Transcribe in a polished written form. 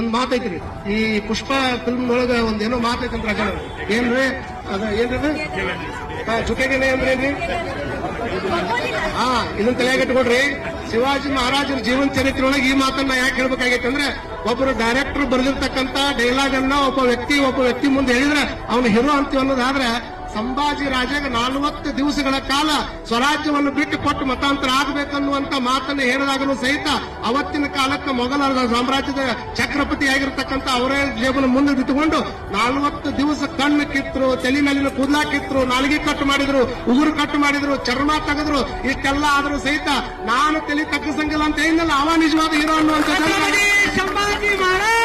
ಒಂದ್ ಮಾತೈತ್ರಿ ಈ ಪುಷ್ಪ ಫಿಲ್ಮ್ ಒಳಗ ಒಂದೇನೋ ಮಾತೈತಂತ್ರ ಅಜ ಏನ್ರಿ ಅದ ಏನ್ರಿ ಜೊತೆಗೇನೆ ಅಂದ್ರೇನ್ರಿ ಇದನ್ನ ತಲೆಯಾಗಿಟ್ಕೊಡ್ರಿ. ಶಿವಾಜಿ ಮಹಾರಾಜರ ಜೀವನ ಚರಿತ್ರೆ ಒಳಗೆ ಈ ಮಾತನ್ನ ಯಾಕೆ ಹೇಳ್ಬೇಕಾಗೈತೆ ಅಂದ್ರೆ ಒಬ್ಬರು ಡೈರೆಕ್ಟರ್ ಬರೆದಿರ್ತಕ್ಕಂತ ಡೈಲಾಗ್ ಅನ್ನ ಒಬ್ಬ ವ್ಯಕ್ತಿ ಮುಂದೆ ಹೇಳಿದ್ರೆ ಅವನು ಹೀರೋ ಅಂತೀವಿ ಅನ್ನೋದಾದ್ರೆ ಸಂಭಾಜಿ ರಾಜಾಗ 40 ದಿವಸಗಳ ಕಾಲ ಸ್ವರಾಜ್ಯವನ್ನು ಬಿಟ್ಟು ಕೊಟ್ಟು ಮತಾಂತರ ಆಗಬೇಕನ್ನುವಂತ ಮಾತನ್ನ ಹೇಳಿದಾಗಲೂ ಸಹಿತ ಅವತ್ತಿನ ಕಾಲಕ್ಕೆ ಮೊಘಲರ ಸಾಮ್ರಾಜ್ಯದ ಚಕ್ರಪತಿ ಆಗಿರ್ತಕ್ಕಂಥ ಅವರೇ ಜೇಬನ ಮುಂದೆ ಬಿಟ್ಟುಕೊಂಡು 40 ದಿವಸ ಕಣ್ಣು ಕಿತ್ತರು, ತಲೆ ಮೇಲಿನ ಕೂದಲ ಕಿತ್ತರು, ನಾಲಿಗೆ ಕಟ್ಟು ಮಾಡಿದ್ರು, ಉಗುರು ಕಟ್ಟು ಮಾಡಿದ್ರು, ಚರ್ಮ ತೆಗೆದ್ರು. ಇಷ್ಟೆಲ್ಲ ಆದರೂ ಸಹಿತ ನಾನು ತಲೆ ತಗ್ಗಿಸಂಗಿಲ್ಲ ಅಂತ ಏನಿಲ್ಲ, ಅವ ನಿಜವಾದ ಹೀರೋ ಅನ್ನುವಂತ ಸಂಭಾಜಿ ಮಹಾರಾಜ್